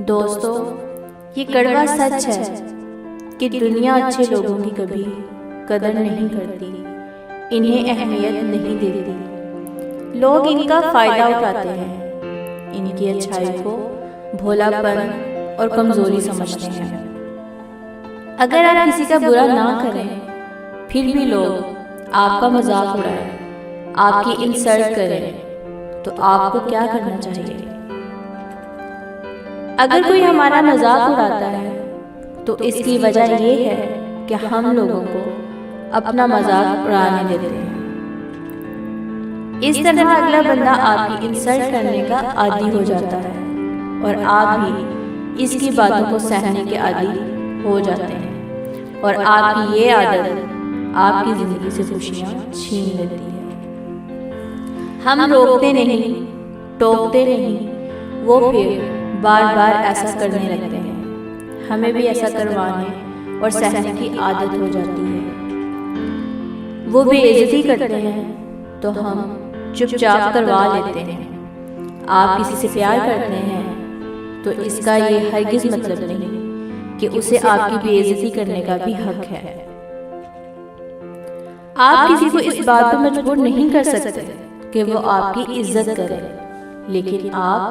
दोस्तों, ये कड़वा सच है कि दुनिया अच्छे लोगों की कभी कदर नहीं करती, इन्हें अहमियत नहीं देती। लोग इनका फ़ायदा उठाते हैं, इनकी अच्छाई को भोलापन और कमज़ोरी समझते हैं। अगर आप किसी का बुरा ना करें, फिर भी लोग आपका मजाक उड़ाएं, आपकी इंसल्ट करें, तो आपको क्या करना चाहिए? अगर कोई हमारा मजाक उड़ाता है तो इसकी वजह ये है कि हम लोगों को अपना मजाक उड़ाने देते हैं। इस तरह अगला बंदा आपकी इंसल्ट करने का आदी हो जाता है और आप भी इसकी बातों को सहने के आदी हो जाते हैं और आपकी ये आदत आपकी जिंदगी से खुशियाँ छीन लेती है। हम रोकते नहीं, टोकते नहीं, वो फिर बार बार ऐसा करने लगते हैं। हमें भी ऐसा करवाने और सहने की आदत हो जाती है। वो बेइज्जती करते हैं तो हम चुपचाप करवा लेते हैं। आप किसी से प्यार करते हैं तो इसका ये हरगिज़ मतलब नहीं कि उसे आपकी बेइज्जती करने का भी हक है। आप किसी को इस बात पर मजबूर नहीं कर सकते कि वो आपकी इज्जत करे, लेकिन आप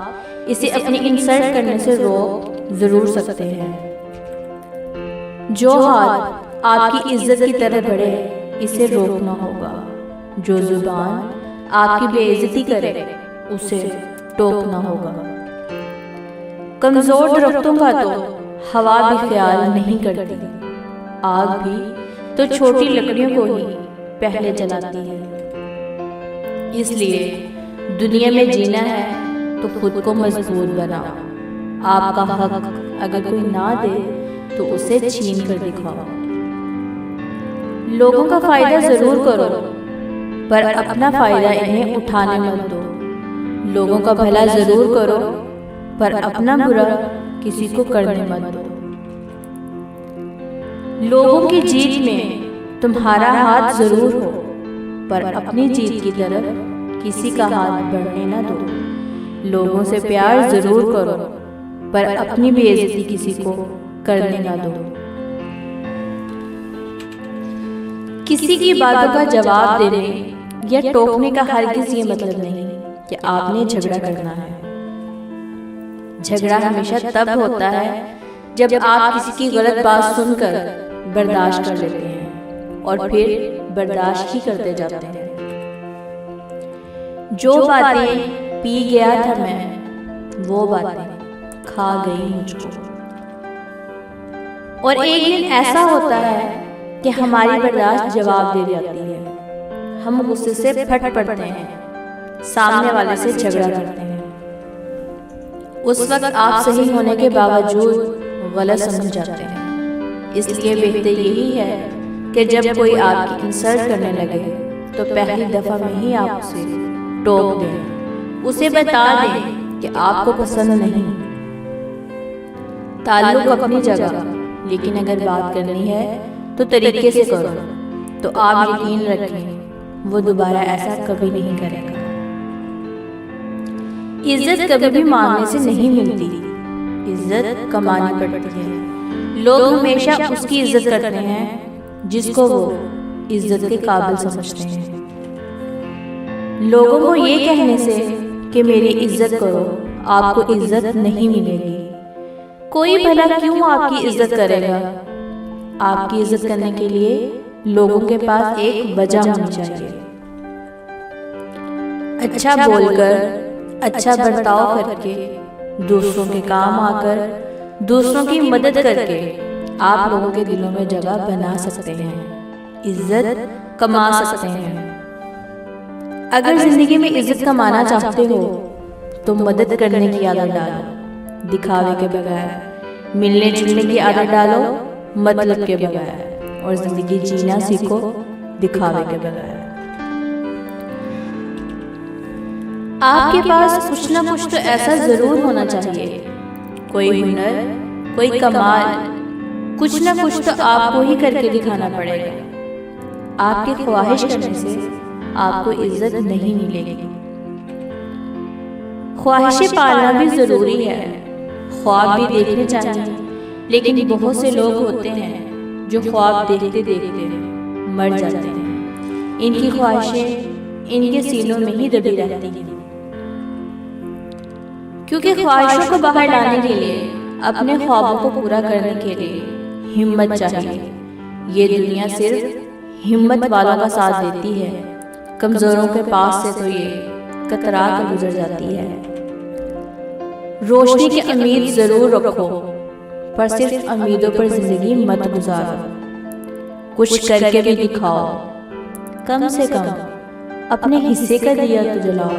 इसे अपनी इंसल्ट करने से रोक जरूर सकते हैं। जो हाथ आपकी इज्जत की तरफ बढ़े, इसे रोकना होगा। जो जुबान आपकी बेइज्जती करे, उसे टोकना होगा। कमजोर दरख्तों का तो हवा भी ख्याल नहीं करती, आग भी तो छोटी लकड़ियों को ही पहले जलाती है। इसलिए दुनिया में जीना है तो खुद को मजबूत बनाओ। आपका हक अगर कोई ना दे तो उसे छीन कर दिखाओ। लोगों का फायदा जरूर करो, पर अपना फायदा इन्हें उठाने मत दो। लोगों का भला जरूर करो, पर अपना बुरा किसी को करने मत दो। लोगों की जीत में तुम्हारा हाथ जरूर हो, पर अपनी जीत की तरफ किसी का हाथ बढ़ने न दो। लोगों से प्यार जरूर करो, पर अपनी बेइज्जती किसी को करने न दो। किसी की बातों का जवाब देने या टोकने का हरगिज़ ये मतलब नहीं कि आपने झगड़ा करना है। झगड़ा हमेशा तब होता है जब आप किसी की गलत बात सुनकर बर्दाश्त कर लेते हैं और फिर बर्दाश्त ही करते जाते हैं। जो बातें पी गया था मैं, वो बातें खा गई मुझको। और एक दिन ऐसा होता है कि हमारी बर्दाश्त जवाब दे जाती है। हम गुस्से से फट पड़ते हैं, सामने वाले से झगड़ा करते हैं। उस वक्त आप सही होने के बावजूद गलत समझ जाते हैं। इसलिए बेहतर यही है कि जब कोई आपकी इंसल्ट करने लगे तो पहली दफा में ही आप उसे टोक दें, उसे बता दें कि आपको पसंद नहीं। ताल्लुक अपनी जगह, लेकिन अगर बात करनी है तो तरीके से करो। तो आप यकीन रखें वो दोबारा ऐसा कभी नहीं करेगा। इज्जत कभी भी मांगने से नहीं मिलती, इज्जत कमानी पड़ती है। लोग हमेशा उसकी इज्जत करते हैं जिसको वो इज्जत के काबिल समझते हैं। लोगों को ये कहने से कि मेरी इज्जत करो, आपको इज्जत नहीं मिलेगी। कोई भला क्यों आपकी इज्जत करेगा? आपकी इज्जत करने के लिए लोगों के पास एक वजह होनी चाहिए। अच्छा बोलकर, अच्छा बर्ताव करके, दूसरों के काम आकर, दूसरों की मदद करके आप लोगों के दिलों में जगह बना सकते हैं, इज्जत कमा सकते हैं। अगर जिंदगी में इज्जत कमाना चाहते हो तो मदद करने की आदत डालो, दिखावे के बगैर। मिलने जुलने की आदत डालो, मतलब के बगैर। और जिंदगी जीना सीखो, दिखावे के बगैर। आपके पास कुछ ना कुछ तो ऐसा जरूर होना चाहिए, कोई हुनर, कोई कमाल, कुछ ना कुछ तो आपको ही करके दिखाना पड़ेगा। आपकी ख्वाहिश करने से आपको इज्जत नहीं मिलेगी। ख्वाहिशें पालना भी ज़रूरी है, ख्वाब भी देखने चाहिए, लेकिन बहुत से लोग होते हैं जो ख्वाब देखते देखते मर जाते हैं। इनकी ख्वाहिशें इनके सीनों में ही दबी रहती हैं, क्योंकि ख्वाहिशों को बाहर लाने के लिए, अपने ख्वाबों को पूरा करने के लिए हिम्मत चाहिए। ये दुनिया सिर्फ हिम्मत वालों का साथ देती है, कमज़ोरों के पास से तो ये कतरा कर गुजर जाती है। रोशनी की उम्मीद ज़रूर रखो, पर सिर्फ उम्मीदों पर ज़िंदगी मत गुजारो। कुछ करके भी दिखाओ, कम से कम अपने हिस्से का दिया तो जलाओ।